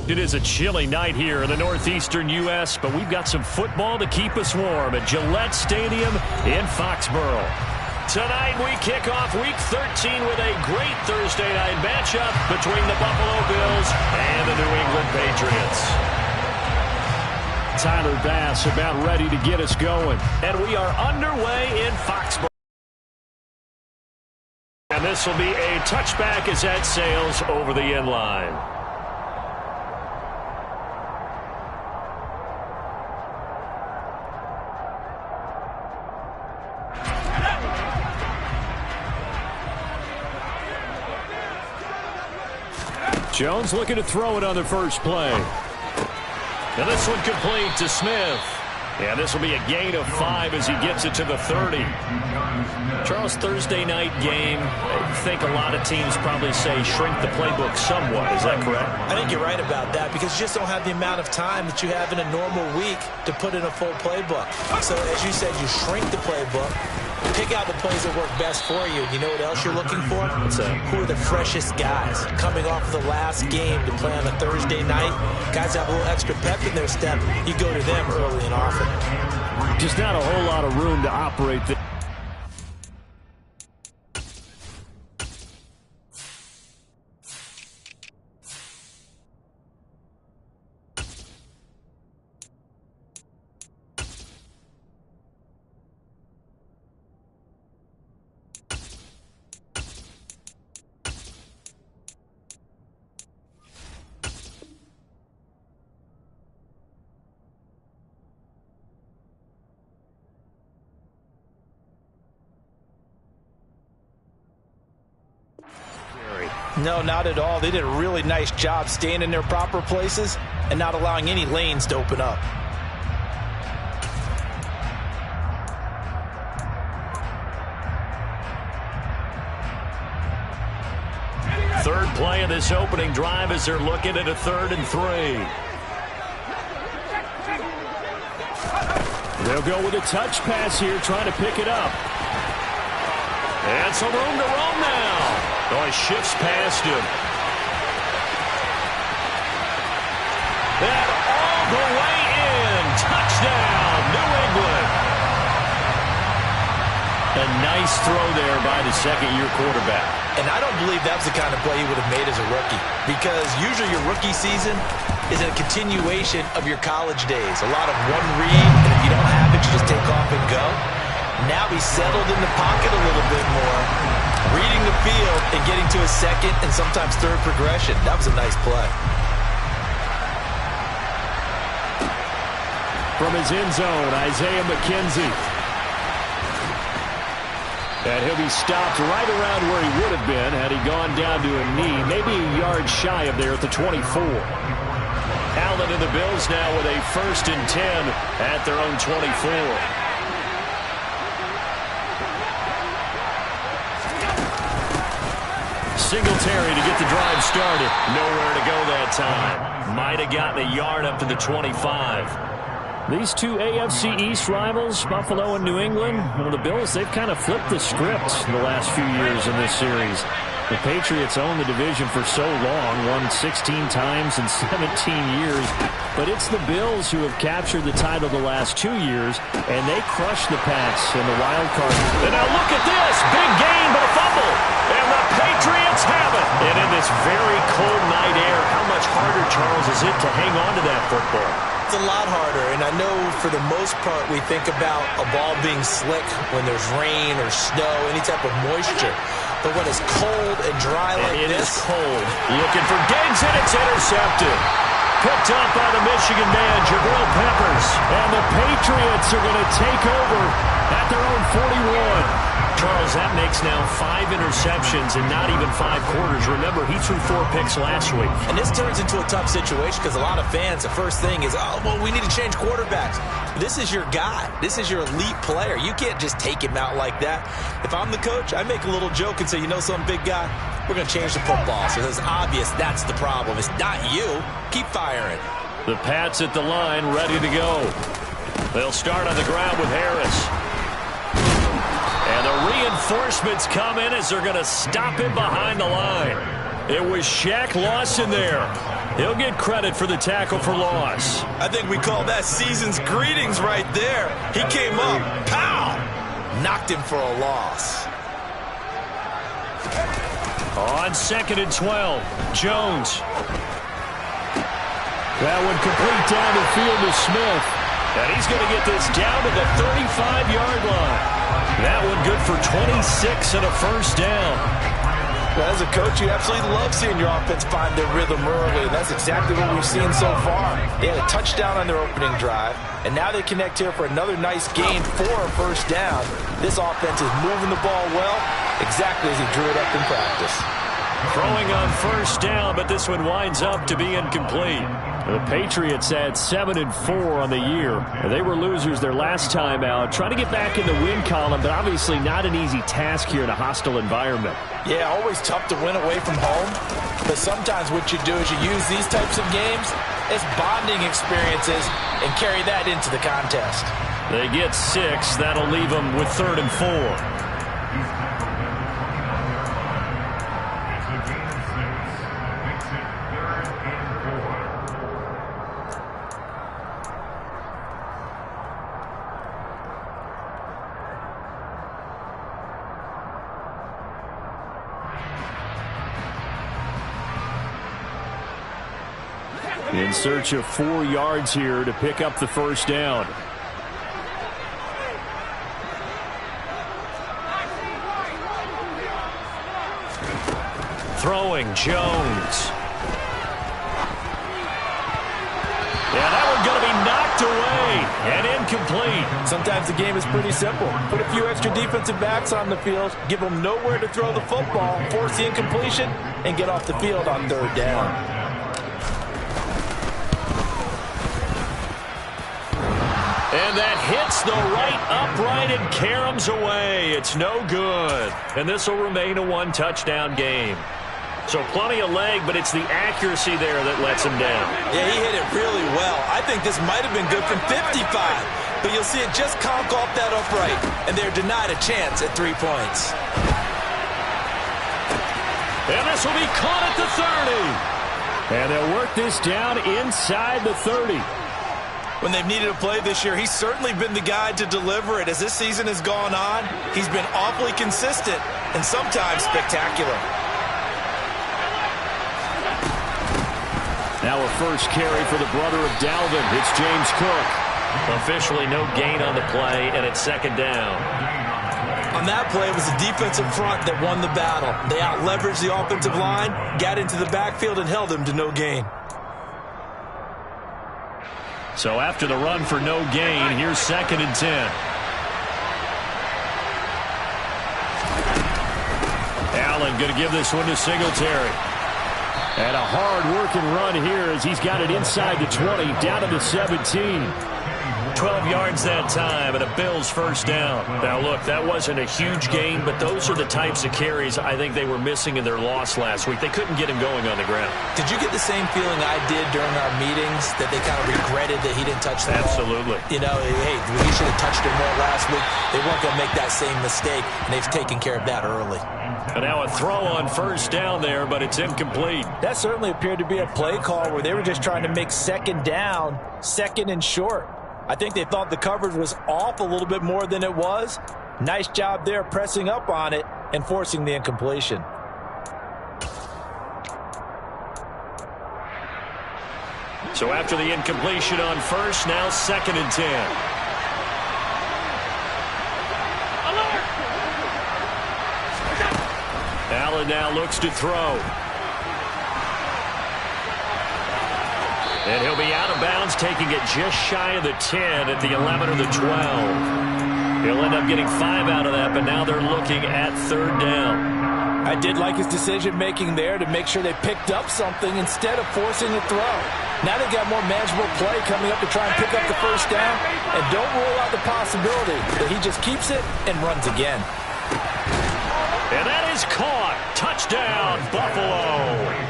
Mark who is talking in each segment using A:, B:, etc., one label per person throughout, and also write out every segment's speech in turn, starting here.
A: It is a chilly night here in the northeastern U.S., but we've got some football to keep us warm at Gillette Stadium in Foxborough. Tonight we kick off Week 13 with a great Thursday night matchup between the Buffalo Bills and the New England Patriots. Tyler Bass about ready to get us going, and we are underway in Foxborough. And this will be a touchback as that sails over the end line. Jones looking to throw it on the first play. And this one complete to Smith. And this will be a gain of 5 as he gets it to the 30. Charles, Thursday night game, I think a lot of teams probably say shrink the playbook somewhat. Is that correct?
B: I think you're right about that because you just don't have the amount of time that you have in a normal week to put in a full playbook. So, as you said, you shrink the playbook. Pick out the plays that work best for you. You know what else you're looking for? Who are the freshest guys coming off of the last game to play on a Thursday night? Guys have a little extra pep in their step. You go to them early and often.
A: Just not a whole lot of room to operate.
B: No, not at all. They did a really nice job staying in their proper places and not allowing any lanes to open up.
A: Third play of this opening drive as they're looking at a 3rd and 3. They'll go with a touch pass here, trying to pick it up. And some room to roam now. Oh, he shifts past him. And all the way in. Touchdown, New England. A nice throw there by the second-year quarterback.
B: And I don't believe that's the kind of play he would have made as a rookie, because usually your rookie season is a continuation of your college days. A lot of one read, and if you don't have it, you just take off and go. Now he's settled in the pocket a little bit more, reading the field and getting to his second and sometimes third progression. That was a nice play.
A: From his end zone, Isaiah McKenzie. And he'll be stopped right around where he would have been had he gone down to a knee, maybe a yard shy of there at the 24. Allen and the Bills now with a 1st and 10 at their own 24. Singletary to get the drive started. Nowhere to go that time. Might have gotten a yard up to the 25. These two AFC East rivals, Buffalo and New England, well, the Bills, they've kind of flipped the script in the last few years in this series. The Patriots own the division for so long, won 16 times in 17 years. But it's the Bills who have captured the title the last 2 years, and they crushed the Pats in the wild card. And now look at this. Big gain, but a fumble. And the Patriots have it. And in this very cold night air, how much harder, Charles, is it to hang on to that football?
B: It's a lot harder, and I know for the most part we think about a ball being slick when there's rain or snow, any type of moisture. But when it's cold and dry like this.
A: It is cold. Looking for Diggs, and it's intercepted. Picked up by the Michigan man, Jabril Peppers. And the Patriots are going to take over at their own 41. Charles, that makes now 5 interceptions in not even 5 quarters. Remember, he threw 4 picks last week.
B: And this turns into a tough situation because a lot of fans, the first thing is, oh, well, we need to change quarterbacks. This is your guy. This is your elite player. You can't just take him out like that. If I'm the coach, I make a little joke and say, you know some big guy, we're going to change the football. So it's obvious that's the problem. It's not you. Keep firing.
A: The Pats at the line, ready to go. They'll start on the ground with Harris. And the reinforcements come in as they're going to stop him behind the line. It was Shaq Lawson there. He'll get credit for the tackle for loss.
B: I think we call that season's greetings right there. He came up, pow! Knocked him for a loss.
A: On 2nd and 12, Jones. That one complete down the field to Smith. And he's going to get this down to the 35-yard line. That one good for 26 and a first down.
B: Well, as a coach, you absolutely love seeing your offense find their rhythm early, and that's exactly what we've seen so far. They had a touchdown on their opening drive, and now they connect here for another nice gain for a first down. This offense is moving the ball well, exactly as he drew it up in practice.
A: Throwing on first down, but this one winds up to be incomplete. The Patriots had 7-4 on the year. They were losers their last time out, trying to get back in the win column, but obviously not an easy task here in a hostile environment.
B: Yeah, always tough to win away from home, but sometimes what you do is you use these types of games as bonding experiences and carry that into the contest.
A: They get 6. That'll leave them with 3rd and 4. In search of 4 yards here to pick up the first down. Throwing, Jones. Yeah, that one's going to be knocked away and incomplete.
B: Sometimes the game is pretty simple. Put a few extra defensive backs on the field, give them nowhere to throw the football, force the incompletion, and get off the field on 3rd down.
A: And that hits the right upright and caroms away. It's no good. And this will remain a 1-touchdown game. So plenty of leg, but it's the accuracy there that lets him down.
B: Yeah, he hit it really well. I think this might have been good from 55. But you'll see it just conk off that upright. And they're denied a chance at 3 points.
A: And this will be caught at the 30. And they'll work this down inside the 30.
B: When they've needed a play this year, he's certainly been the guy to deliver it. As this season has gone on, he's been awfully consistent and sometimes spectacular.
A: Now a first carry for the brother of Dalvin. It's James Cook. Officially no gain on the play, and it's 2nd down.
B: On that play, it was the defensive front that won the battle. They out-leveraged the offensive line, got into the backfield, and held him to no gain.
A: So after the run for no gain, here's 2nd and 10. Allen going to give this one to Singletary. And a hard-working run here as he's got it inside the 20, down to the 17. 12 yards that time, and a Bills first down. Now, look, that wasn't a huge gain, but those are the types of carries I think they were missing in their loss last week. They couldn't get him going on the ground.
B: Did you get the same feeling I did during our meetings, that they kind of regretted that he didn't touch the ball?
A: Absolutely.
B: You know, hey, he should have touched it more last week. They weren't going to make that same mistake, and they've taken care of that early.
A: And now a throw on first down there, but it's incomplete.
B: That certainly appeared to be a play call where they were just trying to make 2nd down, 2nd and short. I think they thought the coverage was off a little bit more than it was. Nice job there pressing up on it and forcing the incompletion.
A: So after the incompletion on first, now 2nd and 10. Allen now looks to throw. And he'll be out of bounds, taking it just shy of the 10 at the 11 or the 12. He'll end up getting 5 out of that, but now they're looking at 3rd down.
B: I did like his decision-making there to make sure they picked up something instead of forcing a throw. Now they've got more manageable play coming up to try and pick up the first down, and don't rule out the possibility that he just keeps it and runs again.
A: And that is caught. Touchdown, Buffalo.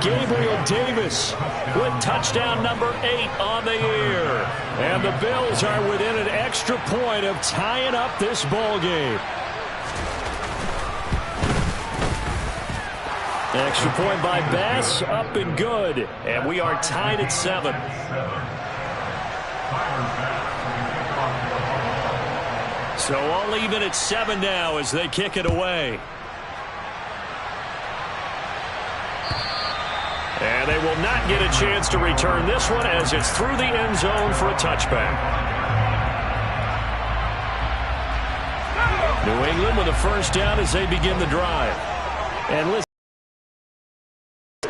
A: Gabriel Davis with touchdown number 8 on the year. And the Bills are within an extra point of tying up this ball game. Extra point by Bass, up and good. And we are tied at 7. So all even at 7 now as they kick it away. And they will not get a chance to return this one as it's through the end zone for a touchback. New England with a first down as they begin the drive. And listen,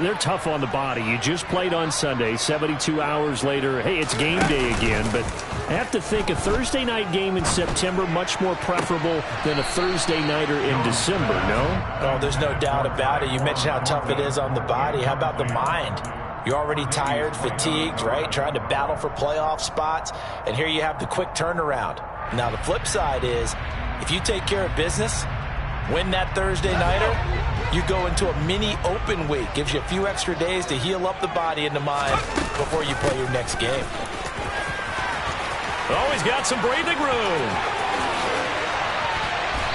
A: they're tough on the body. You just played on Sunday, 72 hours later. Hey, it's game day again, but I have to think a Thursday night game in September much more preferable than a Thursday nighter in December, no?
B: Oh, there's no doubt about it. You mentioned how tough it is on the body. How about the mind? You're already tired, fatigued, right? Trying to battle for playoff spots, and here you have the quick turnaround. Now, the flip side is, if you take care of business, win that Thursday nighter, you go into a mini open week. Gives you a few extra days to heal up the body and the mind before you play your next game.
A: Oh, he's got some breathing room.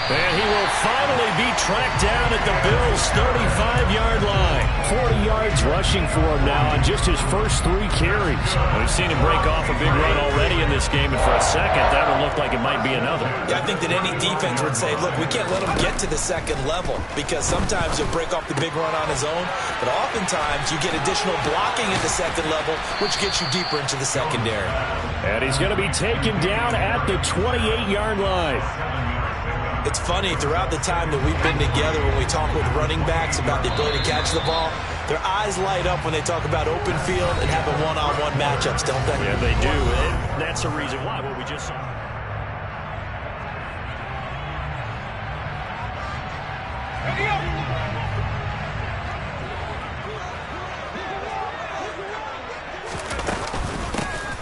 A: And he will finally be tracked down at the Bills' 35-yard line. 40 yards rushing for him now on just his first 3 carries. We've seen him break off a big run already in this game, and for a second, that would look like it might be another.
B: Yeah, I think that any defense would say, look, we can't let him get to the second level, because sometimes he'll break off the big run on his own, but oftentimes you get additional blocking at the second level, which gets you deeper into the secondary.
A: And he's going to be taken down at the 28-yard line.
B: It's funny, throughout the time that we've been together, when we talk with running backs about the ability to catch the ball, their eyes light up when they talk about open field and having one-on-one matchups, don't they?
A: Yeah, they do. And that's the reason why, what we just saw.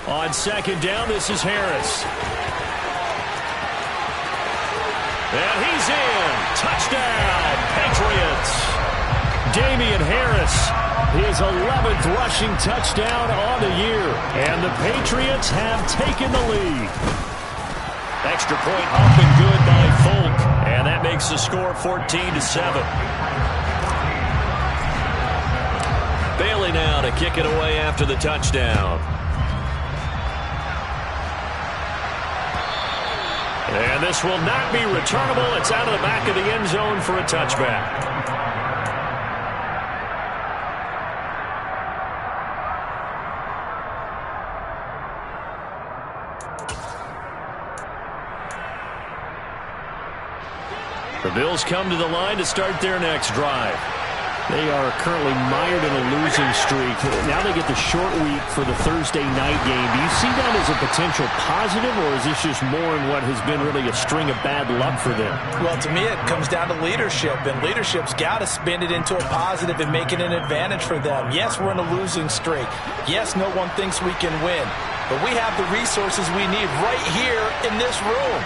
A: On second down, this is Harris. And he's in. Touchdown, Patriots. Damian Harris, his 11th rushing touchdown on the year. And the Patriots have taken the lead. Extra point up and good by Folk. And that makes the score 14-7. Bailey now to kick it away after the touchdown. And this will not be returnable. It's out of the back of the end zone for a touchback. The Bills come to the line to start their next drive. They are currently mired in a losing streak. Now they get the short week for the Thursday night game. Do you see that as a potential positive, or is this just more in what has been really a string of bad luck for them?
B: Well, to me, it comes down to leadership, and leadership's got to spin it into a positive and make it an advantage for them. Yes, we're in a losing streak. Yes, no one thinks we can win, but we have the resources we need right here in this room.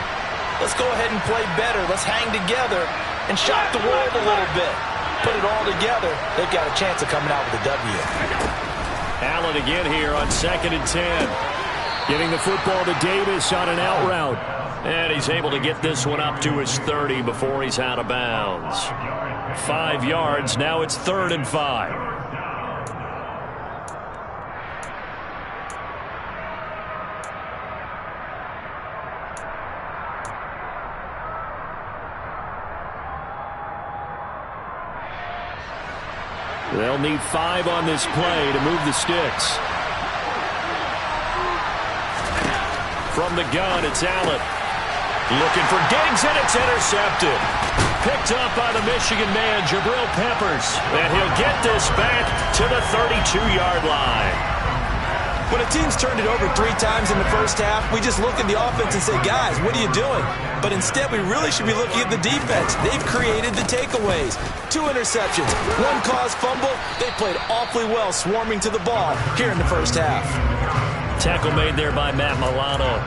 B: Let's go ahead and play better. Let's hang together and shock the world a little bit. Put it all together, they've got a chance of coming out with a W.
A: Allen again here on 2nd and 10. Getting the football to Davis on an out route. And he's able to get this one up to his 30 before he's out of bounds. 5 yards, now it's 3rd and 5. They'll need 5 on this play to move the sticks. From the gun, it's Allen. Looking for Diggs, and it's intercepted. Picked up by the Michigan man, Jabril Peppers. And he'll get this back to the 32-yard line.
B: When a team's turned it over 3 times in the first half, we just look at the offense and say, guys, what are you doing? But instead, we really should be looking at the defense. They've created the takeaways. 2 interceptions, 1 caused fumble. They played awfully well swarming to the ball here in the first half.
A: Tackle made there by Matt Milano.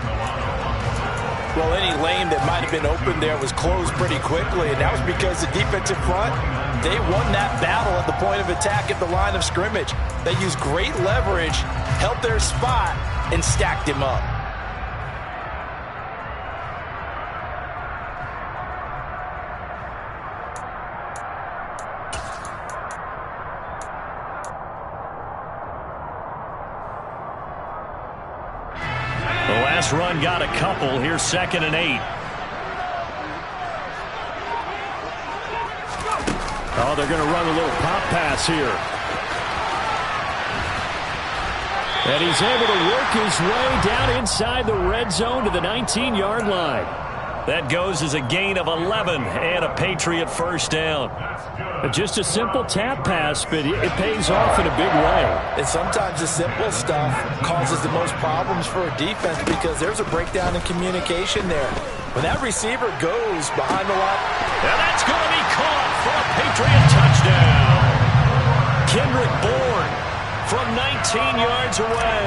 B: Well, any lane that might have been open there was closed pretty quickly, and that was because the defensive front, they won that battle at the point of attack at the line of scrimmage. They used great leverage, held their spot, and stacked him up.
A: last run got a couple. Here's 2nd and 8. Oh, they're going to run a little pop pass here. And he's able to work his way down inside the red zone to the 19-yard line. That goes as a gain of 11 and a Patriot first down. Just a simple tap pass, but it pays off in a big way.
B: And sometimes the simple stuff causes the most problems for a defense because there's a breakdown in communication there. When that receiver goes behind the line.
A: And that's going to be caught for a Patriot touchdown. Kendrick Bourne from 19 yards away.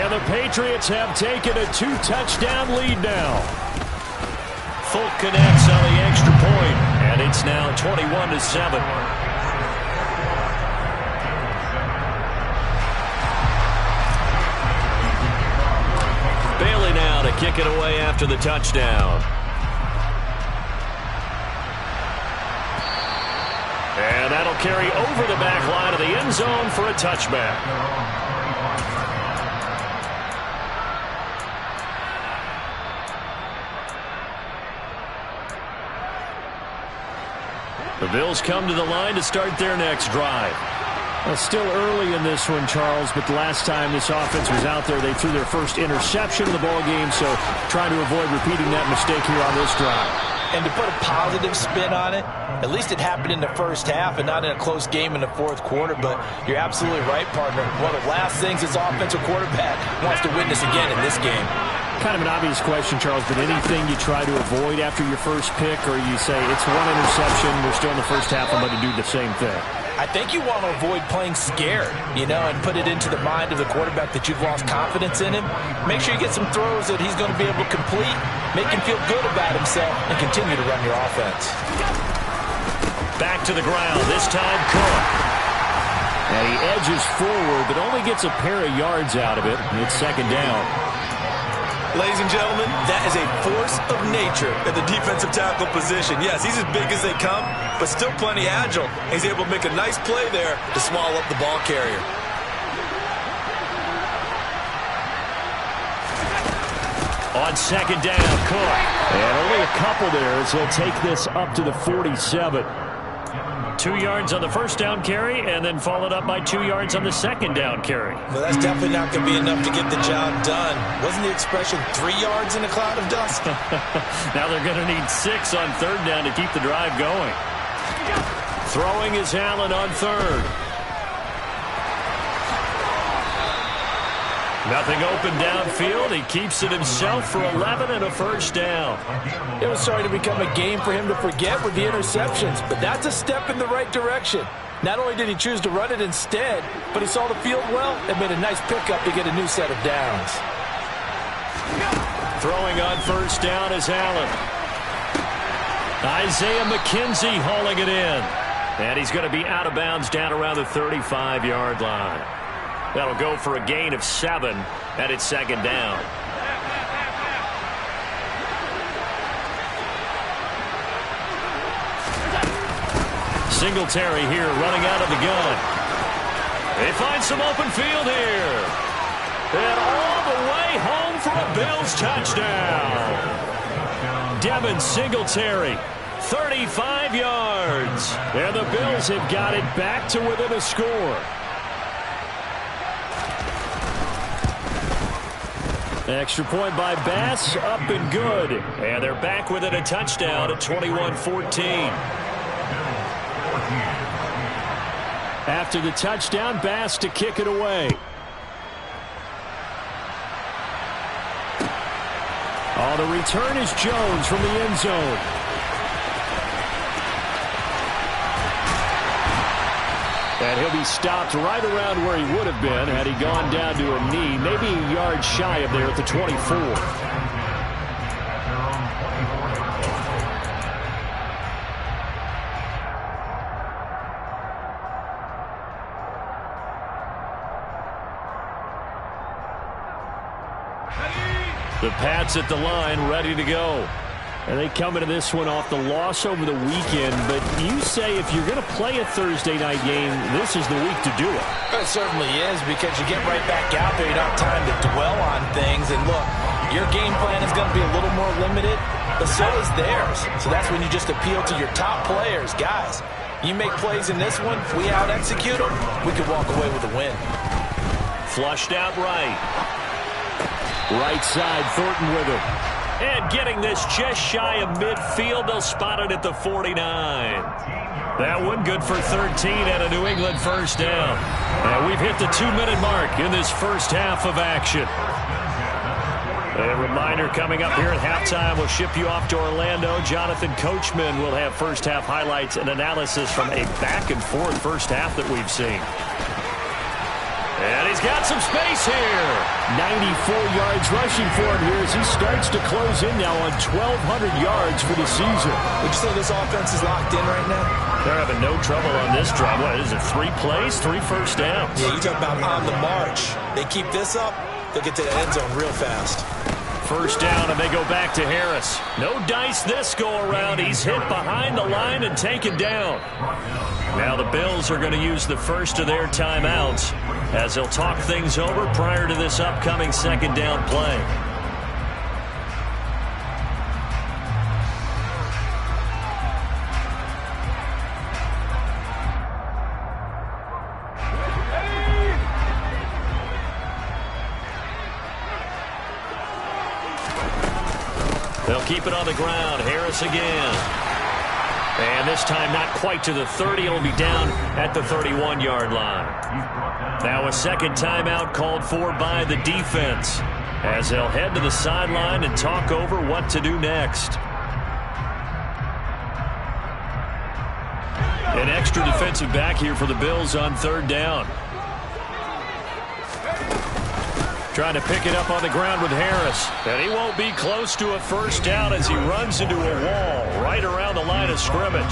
A: And the Patriots have taken a 2-touchdown lead now. Folk connects on the extra point, and it's now 21-7. Bailey now to kick it away after the touchdown. And that'll carry over the back line of the end zone for a touchback. The Bills come to the line to start their next drive. Well, still early in this one, Charles, but the last time this offense was out there, they threw their first interception of the ball game, so trying to avoid repeating that mistake here on this drive.
B: And to put a positive spin on it, at least it happened in the first half and not in a close game in the fourth quarter, but you're absolutely right, partner. One of the last things his offensive quarterback wants to witness again in this game.
A: Kind of an obvious question, Charles, but anything you try to avoid after your first pick, or you say it's one interception, we're still in the first half, I'm going to do the same thing?
B: I think you want to avoid playing scared, and put it into the mind of the quarterback that you've lost confidence in him. Make sure you get some throws that he's going to be able to complete, make him feel good about himself, and continue to run your offense.
A: Back to the ground, this time Cook. And he edges forward, but only gets a pair of yards out of it. It's 2nd down.
C: Ladies and gentlemen, that is a force of nature at the defensive tackle position. Yes, he's as big as they come, but still plenty agile. He's able to make a nice play there to swallow up the ball carrier.
A: On 2nd down, Cook. And only a couple there as he'll take this up to the 47. 2 yards on the first down carry, and then followed up by 2 yards on the 2nd down carry.
B: Well, that's definitely not going to be enough to get the job done. Wasn't the expression 3 yards in a cloud of dust?
A: Now they're going to need 6 on 3rd down to keep the drive going. Throwing is Allen on 3rd. Nothing open downfield. He keeps it himself for 11 and a first down.
B: It was starting to become a game for him to forget with the interceptions, but that's a step in the right direction. Not only did he choose to run it instead, but he saw the field well and made a nice pickup to get a new set of downs.
A: Throwing on first down is Allen. Isaiah McKenzie hauling it in. And he's going to be out of bounds down around the 35-yard line. That'll go for a gain of 7, and it's 2nd down. Singletary here running out of the gun. They find some open field here. And all the way home for a Bills touchdown. Devin Singletary, 35 yards. And the Bills have got it back to within a score. Extra point by Bass, up and good. And they're back within a touchdown at 21-14. After the touchdown, Bass to kick it away. Oh, the return is Jones from the end zone. And he'll be stopped right around where he would have been had he gone down to a knee, maybe a yard shy of there at the 24. The Pats at the line, ready to go. And they come into this one off the loss over the weekend. But you say if you're going to play a Thursday night game, this is the week to do it.
B: It certainly is, because you get right back out there. You don't have time to dwell on things. And look, Your game plan is going to be a little more limited, but so is theirs. So that's when you just appeal to your top players. Guys, you make plays in this one, we out-execute them, we could walk away with a win.
A: Flushed out right. Right side, Thornton with it. And getting this just shy of midfield, they'll spot it at the 49. That one good for 13 and a New England first down. And we've hit the 2-minute mark in this first half of action. A reminder coming up here at halftime, we'll ship you off to Orlando. Jonathan Coachman will have first half highlights and analysis from a back-and-forth first half that we've seen. And he's got some space here. 94 yards rushing for him here as he starts to close in now on 1,200 yards for the season.
B: Would you say this offense is locked in right now?
A: They're having no trouble on this drive. What is it, 3 plays, 3 first downs?
B: Yeah, you talk about on the march. They keep this up, they'll get to the end zone real fast.
A: First down, and they go back to Harris. No dice this go-around. He's hit behind the line and taken down. Now the Bills are going to use the first of their timeouts as they'll talk things over prior to this upcoming second down play. They'll keep it on the ground. Harris again. And this time not quite to the 30. It'll be down at the 31-yard line. Now a second timeout called for by the defense as they'll head to the sideline and talk over what to do next. An extra defensive back here for the Bills on third down. Trying to pick it up on the ground with Harris. And he won't be close to a first down as he runs into a wall right around the line of scrimmage.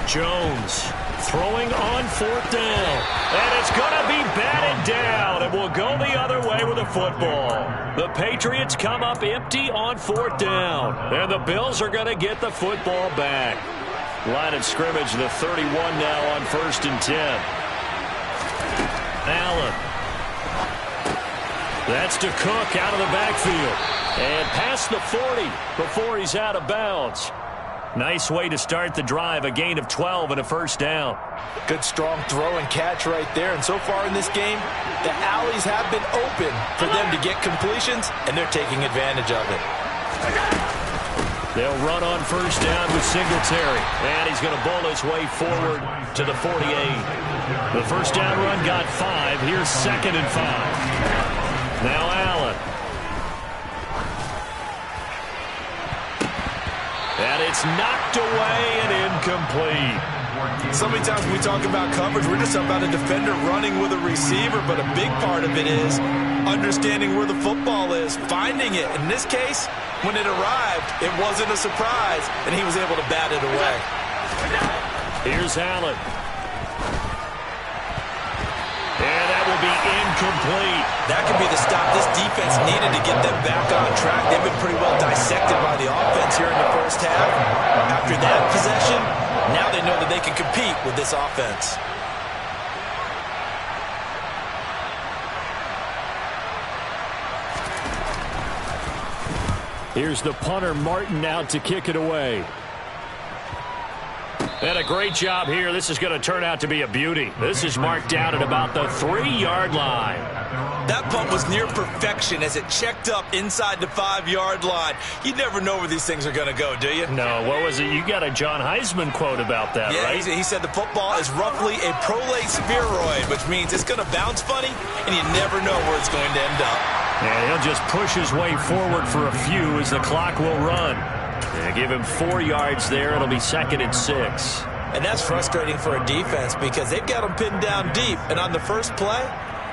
A: Jones throwing on fourth down. And it's going to be batted down. And will go the other way with the football. The Patriots come up empty on fourth down. And the Bills are going to get the football back. Line of scrimmage, the 31 now on 1st and 10. Allen. That's to Cook out of the backfield. And past the 40 before he's out of bounds. Nice way to start the drive, a gain of 12 and a first down.
B: Good strong throw and catch right there. And so far in this game, the alleys have been open for them to get completions, and they're taking advantage of it.
A: They'll run on first down with Singletary. And he's going to bowl his way forward to the 48. The first down run got 5. Here's 2nd and 5. Now Allen. And it's knocked away and incomplete.
C: So many times when we talk about coverage, we're just about a defender running with a receiver, but a big part of it is understanding where the football is, finding it. In this case, when it arrived, it wasn't a surprise, and he was able to bat it away.
A: Here's Allen. And that will be incomplete.
B: That could be the stop this defense needed to get them back on track. They've been pretty well dissected by the offense here in the first half. After that possession, now they know that they can compete with this offense.
A: Here's the punter, Martin, out to kick it away. And a great job here. This is going to turn out to be a beauty. This is marked out at about the 3-yard line.
C: That punt was near perfection as it checked up inside the 5-yard line. You never know where these things are going to go, do you?
A: No, what was it? You got a John Heisman quote about that,
C: yeah,
A: right?
C: He said the football is roughly a prolate spheroid, which means it's going to bounce funny, and you never know where it's going to end up.
A: And he'll just push his way forward for a few as the clock will run. And give him 4 yards there. It'll be 2nd and 6.
B: And that's frustrating for a defense because they've got them pinned down deep. And on the first play,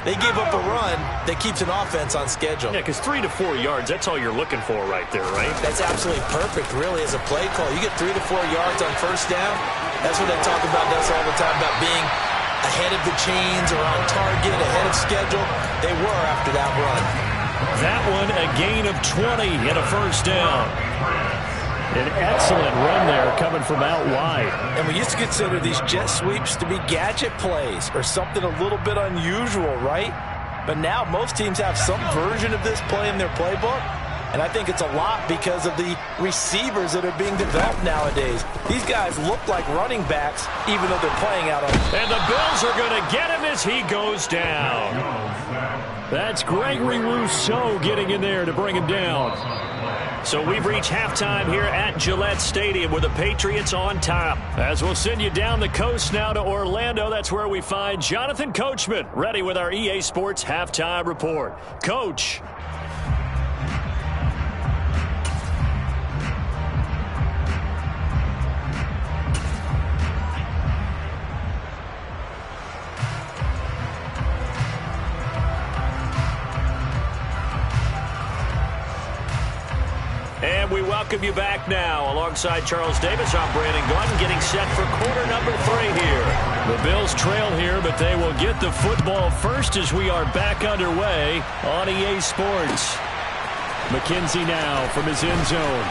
B: they give up a run that keeps an offense on schedule.
A: Yeah, because 3 to 4 yards, that's all you're looking for right there, right?
B: That's absolutely perfect, really, as a play call. You get 3 to 4 yards on first down. That's what they talk about us all the time, about being ahead of the chains or on target, ahead of schedule. They were after that run.
A: That one, a gain of 20 and a first down. An excellent run there coming from out wide.
B: And we used to consider these jet sweeps to be gadget plays or something a little bit unusual, right? But now most teams have some version of this play in their playbook. And I think it's a lot because of the receivers that are being developed nowadays. These guys look like running backs, even though they're playing out on.
A: And the Bills are going to get him as he goes down. That's Gregory Rousseau getting in there to bring him down. So we've reached halftime here at Gillette Stadium with the Patriots on top. As we'll send you down the coast now to Orlando, that's where we find Jonathan Coachman ready with our EA Sports Halftime Report. Coach. And we welcome you back now. Alongside Charles Davis, I'm Brandon Gunn, getting set for quarter number 3 here. The Bills trail here, but they will get the football first as we are back underway on EA Sports. McKenzie now from his end zone.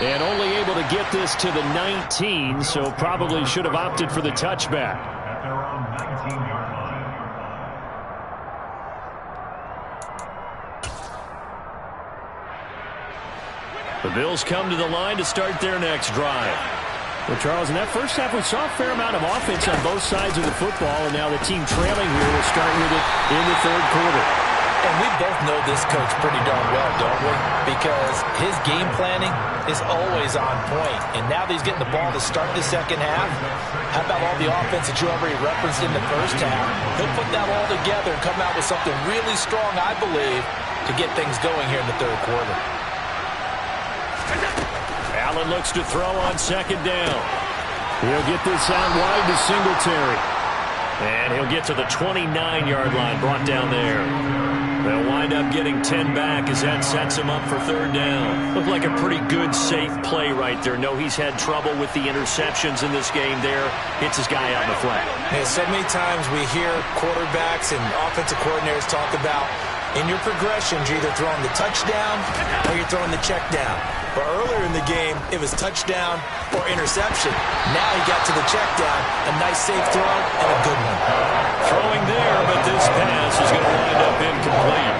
A: And only able to get this to the 19, so probably should have opted for the touchback. The Bills come to the line to start their next drive. Well, Charles, in that first half, we saw a fair amount of offense on both sides of the football, and now the team trailing here will start with it in the third quarter.
B: And we both know this coach pretty darn well, don't we? Because his game planning is always on point. And now that he's getting the ball to start the second half, how about all the offense that you already referenced in the first half? He'll put that all together and come out with something really strong, I believe, to get things going here in the third quarter.
A: Allen looks to throw on second down. He'll get this out wide to Singletary. And he'll get to the 29-yard line, brought down there. They'll wind up getting 10 back as that sets him up for third down. Looked like a pretty good, safe play right there. No, he's had trouble with the interceptions in this game there. Hits his guy out in the flat.
B: And so many times we hear quarterbacks and offensive coordinators talk about in your progressions, you're either throwing the touchdown or you're throwing the check down. But earlier in the game, it was touchdown or interception. Now he got to the check down, a nice safe throw, and a good one.
A: Throwing there, but this pass is going to wind up incomplete.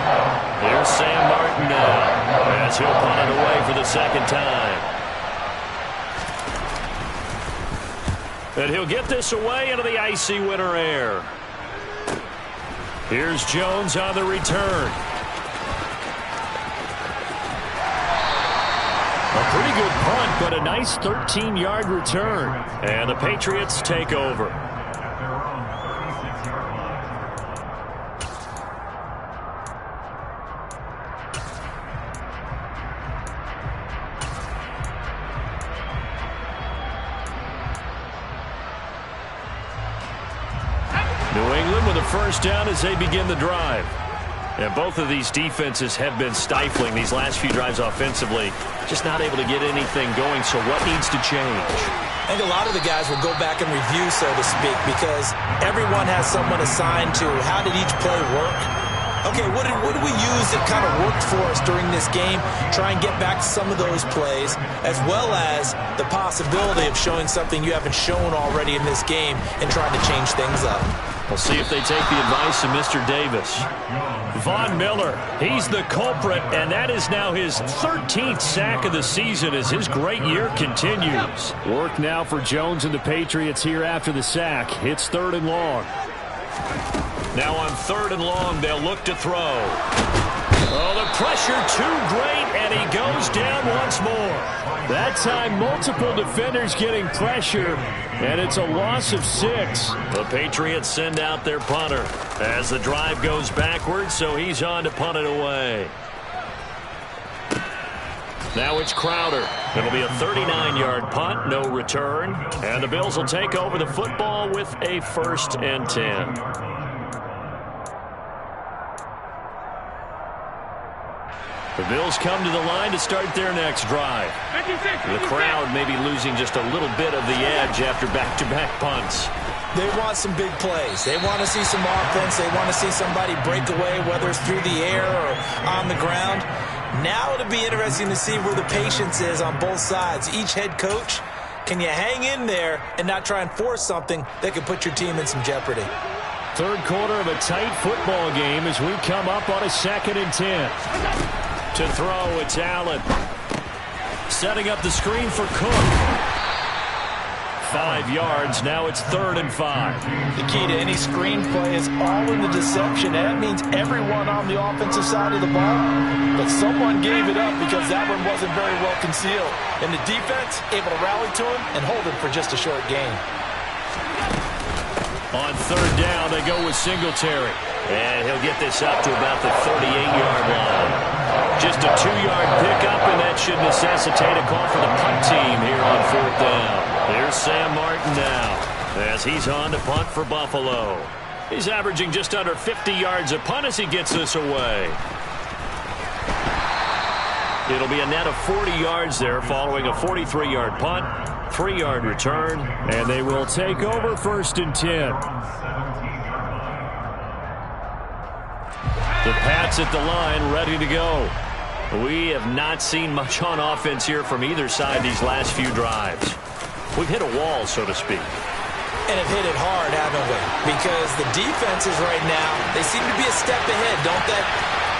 A: Here's Sam Martin now, as he'll punt it away for the second time. And he'll get this away into the icy winter air. Here's Jones on the return. A pretty good punt, but a nice 13-yard return. And the Patriots take over. New England with a first down as they begin the drive. And both of these defenses have been stifling these last few drives offensively. Just not able to get anything going, so what needs to change?
B: I think a lot of the guys will go back and review, so to speak, because everyone has someone assigned to how did each play work. Okay, what did we use that kind of worked for us during this game? Try and get back to some of those plays, as well as the possibility of showing something you haven't shown already in this game and trying to change things up.
A: We'll see if they take the advice of Mr. Davis. Von Miller, he's the culprit, and that is now his 13th sack of the season as his great year continues. Work now for Jones and the Patriots here after the sack. It's third and long. Now on third and long, they'll look to throw. Oh, the pressure too great, and he goes down once more. That time, multiple defenders getting pressure, and it's a loss of 6. The Patriots send out their punter as the drive goes backwards, so he's on to punt it away. Now it's Crowder. It'll be a 39-yard punt, no return, and the Bills will take over the football with a 1st and 10. The Bills come to the line to start their next drive. The crowd may be losing just a little bit of the edge after back-to-back punts.
B: They want some big plays. They want to see some offense. They want to see somebody break away, whether it's through the air or on the ground. Now it'll be interesting to see where the patience is on both sides. Each head coach, can you hang in there and not try and force something that could put your team in some jeopardy?
A: Third quarter of a tight football game as we come up on a 2nd and 10. To throw, it's Allen. Setting up the screen for Cook. 5 yards. Now it's 3rd and 5.
B: The key to any screen play is all in the deception. That means everyone on the offensive side of the ball, but someone gave it up because that one wasn't very well concealed. And the defense able to rally to him and hold him for just a short gain.
A: On 3rd down, they go with Singletary. And he'll get this up to about the 38-yard line. Just a 2-yard pickup, and that should necessitate a call for the punt team here on 4th down. Here's Sam Martin now as he's on to punt for Buffalo. He's averaging just under 50 yards a punt as he gets this away. It'll be a net of 40 yards there following a 43-yard punt, 3-yard return, and they will take over 1st and 10. The Pats at the line, ready to go. We have not seen much on offense here from either side these last few drives. We've hit a wall, so to speak.
B: And have hit it hard, haven't we? Because the defenses right now, they seem to be a step ahead, don't they?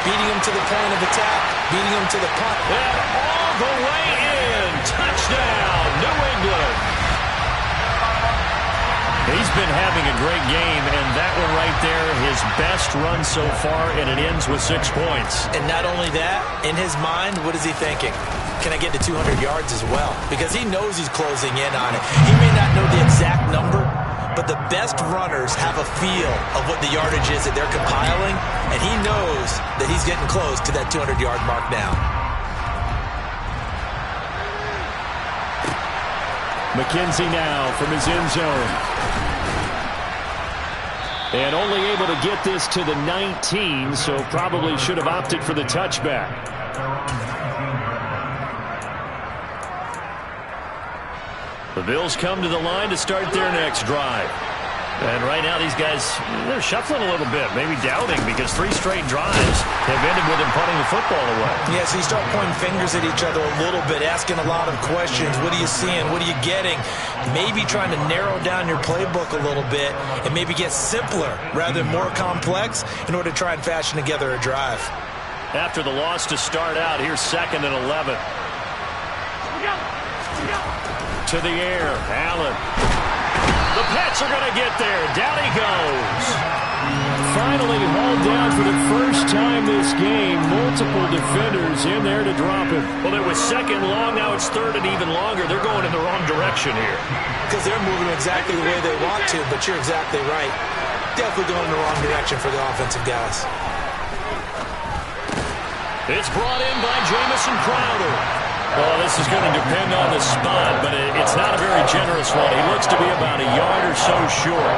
B: Beating them to the point of attack, beating them to the punt.
A: And all the way in. Touchdown, New England. He's been having a great game, and that one right there, his best run so far, and it ends with 6 points.
B: And not only that, in his mind, what is he thinking? Can I get to 200 yards as well? Because he knows he's closing in on it. He may not know the exact number, but the best runners have a feel of what the yardage is that they're compiling, and he knows that he's getting close to that 200-yard mark now.
A: McKenzie now from his end zone. And only able to get this to the 19, so probably should have opted for the touchback. The Bills come to the line to start their next drive. And right now these guys, they're shuffling a little bit, maybe doubting, because 3 straight drives have ended with them punting the football away.
B: Yeah, so you start pointing fingers at each other a little bit, asking a lot of questions. What are you seeing? What are you getting? Maybe trying to narrow down your playbook a little bit and maybe get simpler rather than more complex in order to try and fashion together a drive.
A: After the loss to start out, here's 2nd and 11. To the air, Allen. The Pats are going to get there. Down he goes. Finally hauled down for the first time this game. Multiple defenders in there to drop him. Well, it was 2nd long. Now it's 3rd and even longer. They're going in the wrong direction here.
B: Because they're moving exactly the way they want to, but you're exactly right. Definitely going in the wrong direction for the offensive guys.
A: It's brought in by Jamison Crowder. Well, this is going to depend on the spot, but it's not a very generous one. He looks to be about a yard or so short.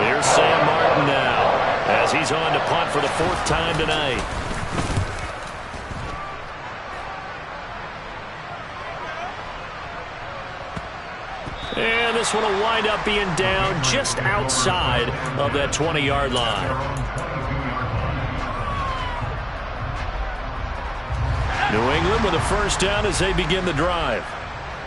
A: Here's Sam Martin now as he's on to punt for the 4th time tonight. And this one will wind up being down just outside of that 20-yard line. New England with a 1st down as they begin the drive.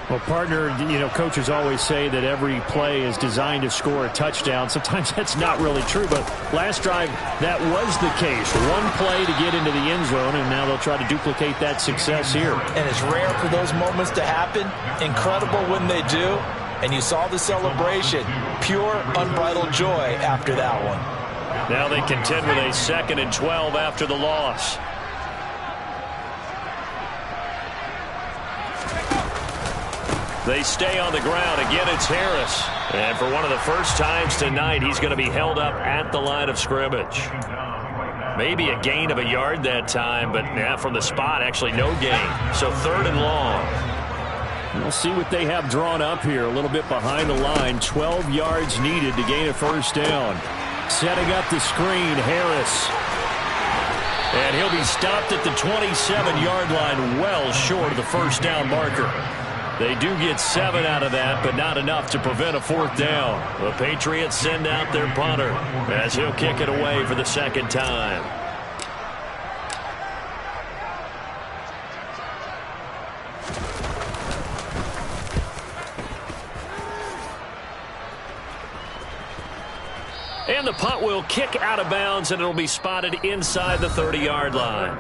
A: Well, partner, you know, coaches always say that every play is designed to score a touchdown. Sometimes that's not really true, but last drive, that was the case. One play to get into the end zone, and now they'll try to duplicate that success here.
B: And it's rare for those moments to happen. Incredible when they do. And you saw the celebration. Pure, unbridled joy after that one.
A: Now they contend with a 2nd and 12 after the loss. They stay on the ground. Again, it's Harris. And for one of the first times tonight, he's going to be held up at the line of scrimmage. Maybe a gain of a yard that time, but from the spot, actually no gain. So 3rd and long. We'll see what they have drawn up here. A little bit behind the line. 12 yards needed to gain a 1st down. Setting up the screen, Harris. And he'll be stopped at the 27-yard line, well short of the 1st down marker. They do get 7 out of that, but not enough to prevent a 4th down. The Patriots send out their punter as he'll kick it away for the 2nd time. And the punt will kick out of bounds, and it'll be spotted inside the 30-yard line.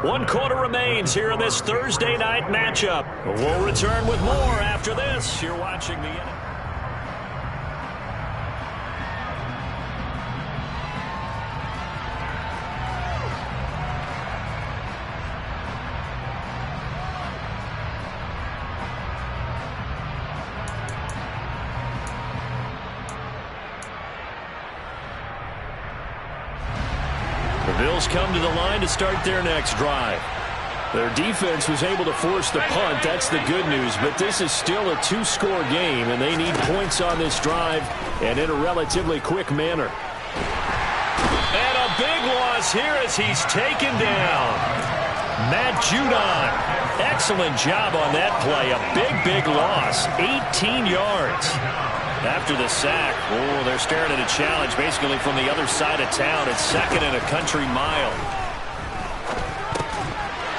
A: 1 quarter remains here in this Thursday night matchup. We'll return with more after this. You're watching the... Bills come to the line to start their next drive. Their defense was able to force the punt. That's the good news. But this is still a 2-score game, and they need points on this drive and in a relatively quick manner. And a big loss here as he's taken down. Matt Judon. Excellent job on that play. A big loss. 18 yards. After the sack, they're staring at a challenge basically from the other side of town. It's 2nd and a country mile.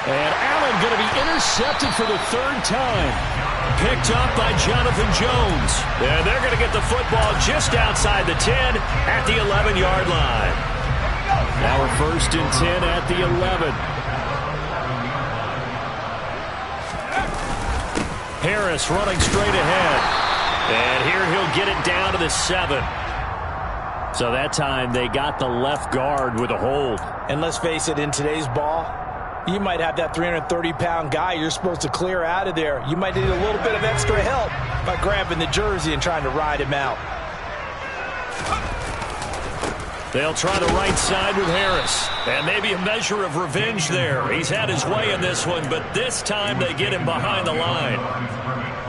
A: And Allen going to be intercepted for the 3rd time. Picked up by Jonathan Jones. And they're going to get the football just outside the 10 at the 11-yard line. Now we're 1st and 10 at the 11. Harris running straight ahead. And here he'll get it down to the 7. So that time they got the left guard with a hold.
B: And let's face it, in today's ball, you might have that 330-pound guy you're supposed to clear out of there. You might need a little bit of extra help by grabbing the jersey and trying to ride him out.
A: They'll try the right side with Harris. And maybe a measure of revenge there. He's had his way in this one, but this time they get him behind the line.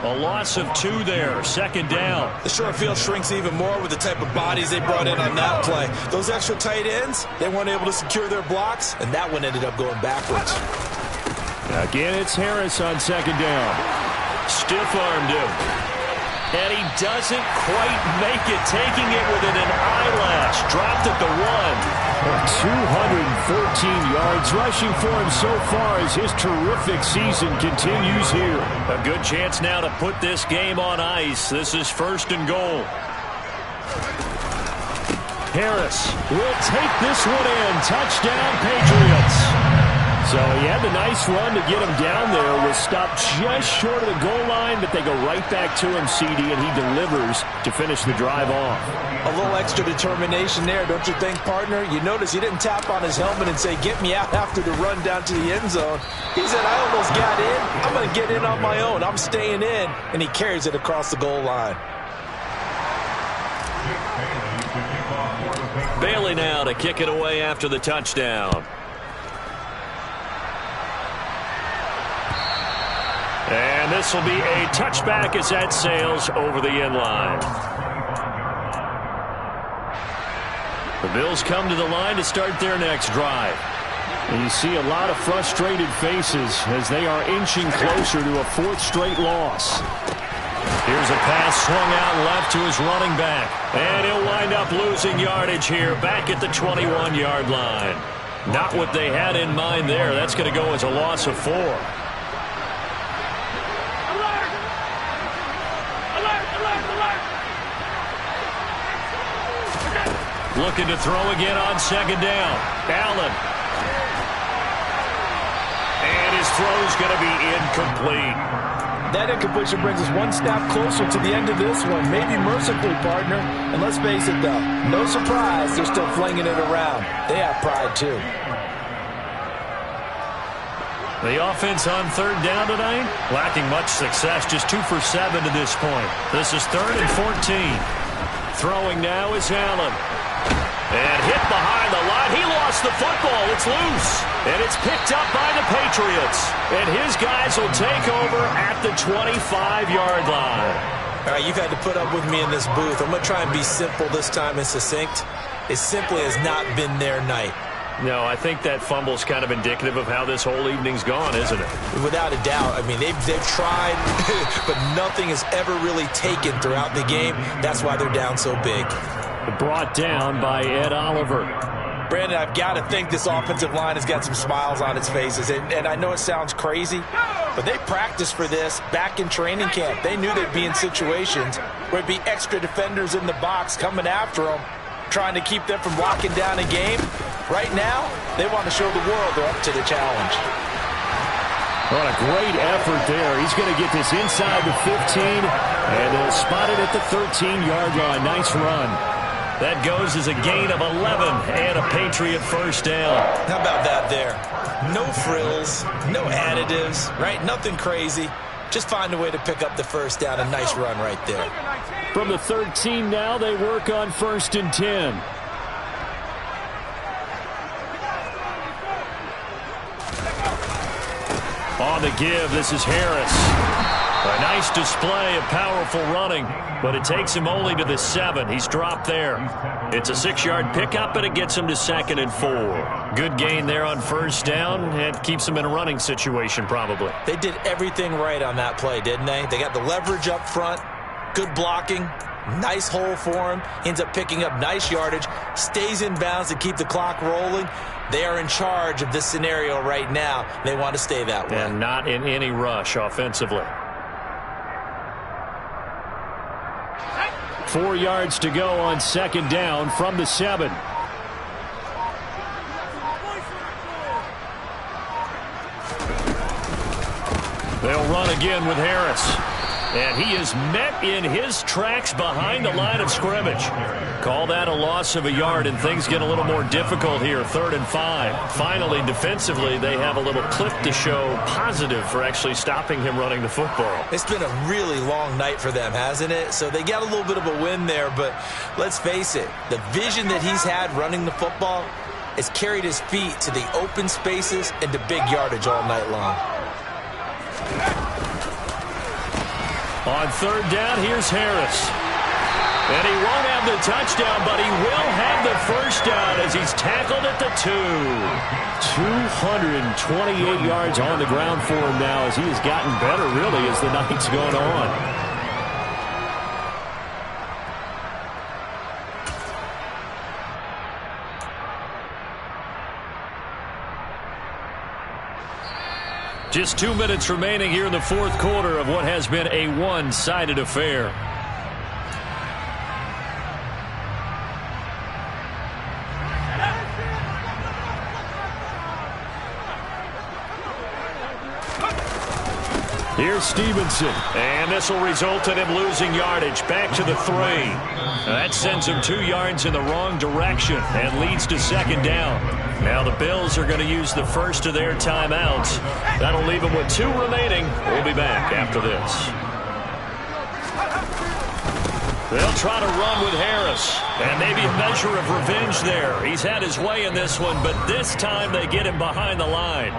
A: A loss of 2 there, 2nd down.
B: The short field shrinks even more with the type of bodies they brought in on that play. Those extra tight ends, they weren't able to secure their blocks, and that one ended up going backwards.
A: Again, it's Harris on 2nd down. Stiff-armed him. And he doesn't quite make it, taking it within an eyelash. Dropped at the 1. 214 yards rushing for him so far as his terrific season continues here. A good chance now to put this game on ice. This is 1st and goal. Harris will take this one in. Touchdown, Patriots. So he had the nice run to get him down there. Was stopped just short of the goal line, but they go right back to him, CD, and he delivers to finish the drive off.
B: A little extra determination there, don't you think, partner? You notice he didn't tap on his helmet and say, get me out after the run down to the end zone. He said, I almost got in. I'm going to get in on my own. I'm staying in. And he carries it across the goal line.
A: Bailey now to kick it away after the touchdown. And this will be a touchback as that sails over the end line. The Bills come to the line to start their next drive. And you see a lot of frustrated faces as they are inching closer to a 4th straight loss. Here's a pass swung out left to his running back. And he'll wind up losing yardage here back at the 21-yard line. Not what they had in mind there. That's going to go as a loss of 4. Looking to throw again on 2nd down. Allen. And his throw's going to be incomplete.
B: That incompletion brings us one step closer to the end of this one. Maybe mercifully, partner. And let's face it, though, no surprise, they're still flinging it around. They have pride, too.
A: The offense on 3rd down tonight, lacking much success, just 2 for 7 to this point. This is 3rd and 14. Throwing now is Allen. And hit behind the line. He lost the football. It's loose. And it's picked up by the Patriots. And his guys will take over at the 25-yard line.
B: All right, you've had to put up with me in this booth. I'm going to try and be simple this time and succinct. It simply has not been their night.
A: No, I think that fumble's kind of indicative of how this whole evening's gone, isn't it?
B: Without a doubt. I mean, they've tried, but nothing is ever really taken throughout the game. That's why they're down so big.
A: Brought down by Ed Oliver.
B: Brandon, I've got to think this offensive line has got some smiles on its faces. And I know it sounds crazy, but they practiced for this back in training camp. They knew they'd be in situations where it'd be extra defenders in the box coming after them, trying to keep them from locking down a game. Right now, they want to show the world they're up to the challenge.
A: What a great effort there. He's going to get this inside the 15, and they'll spot it at the 13-yard line. Nice run. That goes as a gain of 11 and a Patriot first down.
B: How about that there? No frills, no additives, right? Nothing crazy. Just find a way to pick up the first down. A nice run right there.
A: From the 13 now, they work on 1st and 10. On the give, this is Harris. A nice display of powerful running, but it takes him only to the 7. He's dropped there. It's a 6-yard pickup, and it gets him to 2nd and 4. Good gain there on 1st down, and keeps him in a running situation probably.
B: They did everything right on that play, didn't they? They got the leverage up front, good blocking, nice hole for him. Ends up picking up nice yardage, stays in bounds to keep the clock rolling. They are in charge of this scenario right now. They want to stay that way.
A: And not in any rush offensively. 4 yards to go on 2nd down from the 7. They'll run again with Harris. And he is met in his tracks behind the line of scrimmage. Call that a loss of a yard, and things get a little more difficult here. 3rd and 5. Finally, defensively, they have a little clip to show positive for actually stopping him running the football.
B: It's been a really long night for them, hasn't it? So they got a little bit of a win there, but let's face it, the vision that he's had running the football has carried his feet to the open spaces and to big yardage all night long.
A: On 3rd down, here's Harris. And he won't have the touchdown, but he will have the first down as he's tackled at the 2. 228 yards on the ground for him now as he has gotten better, really, as the night's gone on. Just 2 minutes remaining here in the 4th quarter of what has been a one-sided affair. Here's Stevenson, and this will result in him losing yardage. Back to the 3. That sends him 2 yards in the wrong direction and leads to 2nd down. Now the Bills are going to use the first of their timeouts. That'll leave them with 2 remaining. We'll be back after this. They'll try to run with Harris, and maybe a measure of revenge there. He's had his way in this one, but this time they get him behind the line.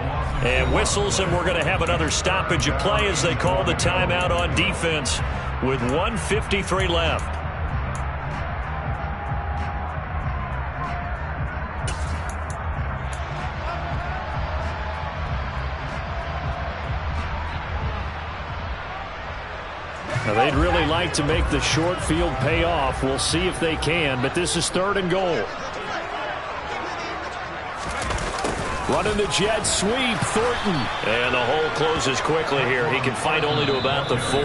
A: And whistles, and we're going to have another stoppage of play as they call the timeout on defense with 1:53 left. Now, they'd really like to make the short field pay off. We'll see if they can, but this is 3rd and goal. Running the jet sweep, Thornton. And the hole closes quickly here. He can fight only to about the 4.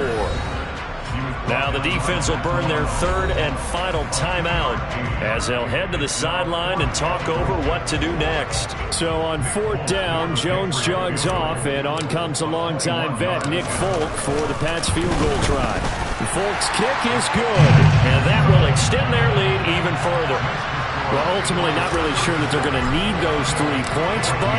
A: Now the defense will burn their 3rd and final timeout as they'll head to the sideline and talk over what to do next. So on 4th down, Jones jogs off, and on comes a longtime vet, Nick Folk, for the Pats field goal try. Folk's kick is good, and that will extend their lead even further. Well, ultimately not really sure that they're going to need those 3 points, but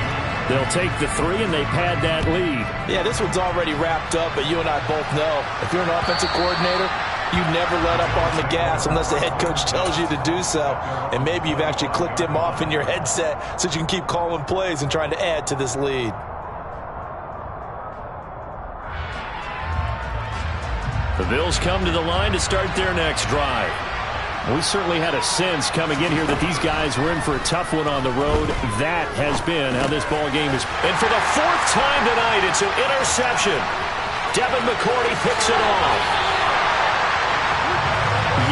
A: they'll take the 3 and they pad that lead.
B: Yeah, this one's already wrapped up, but you and I both know if you're an offensive coordinator, you never let up on the gas unless the head coach tells you to do so. And maybe you've actually clicked him off in your headset so you can keep calling plays and trying to add to this lead.
A: The Bills come to the line to start their next drive. We certainly had a sense coming in here that these guys were in for a tough one on the road. That has been how this ball game is. And for the 4th time tonight, it's an interception. Devin McCourty picks it off.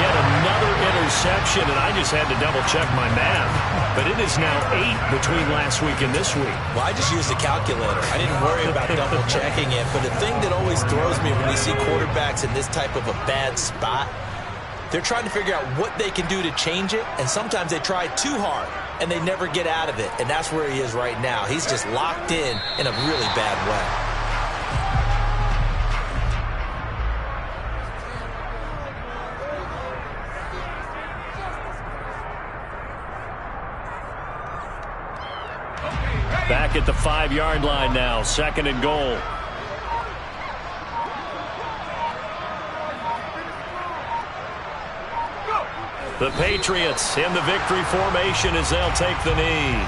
A: Yet another interception, and I just had to double-check my math. But it is now 8 between last week and this week.
B: Well, I just used a calculator. I didn't worry about double-checking it. But the thing that always throws me when you see quarterbacks in this type of a bad spot, they're trying to figure out what they can do to change it, and sometimes they try too hard, and they never get out of it. And that's where he is right now. He's just locked in a really bad way.
A: Back at the 5-yard line now, 2nd and goal. The Patriots in the victory formation as they'll take the knee.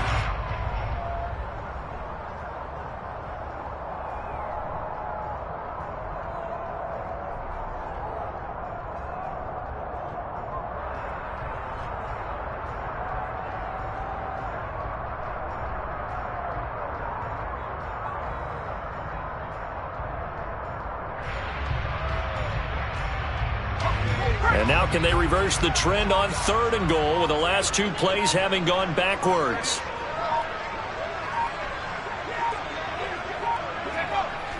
A: And now can they reverse the trend on 3rd and goal with the last 2 plays having gone backwards?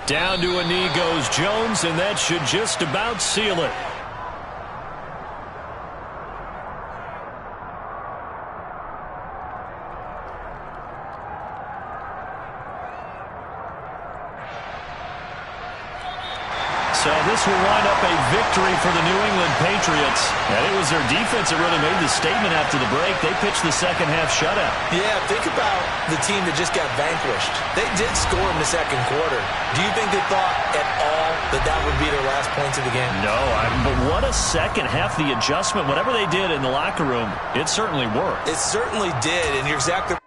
A: Down to a knee goes Jones, and that should just about seal it. So this will wind up a victory for the New England Patriots. And it was their defense that really made the statement after the break. They pitched the second half shutout.
B: Yeah, think about the team that just got vanquished. They did score in the 2nd quarter. Do you think they thought at all that that would be their last points of the game?
A: No, but what a second half. The adjustment, whatever they did in the locker room, it certainly worked.
B: It certainly did, and you're exactly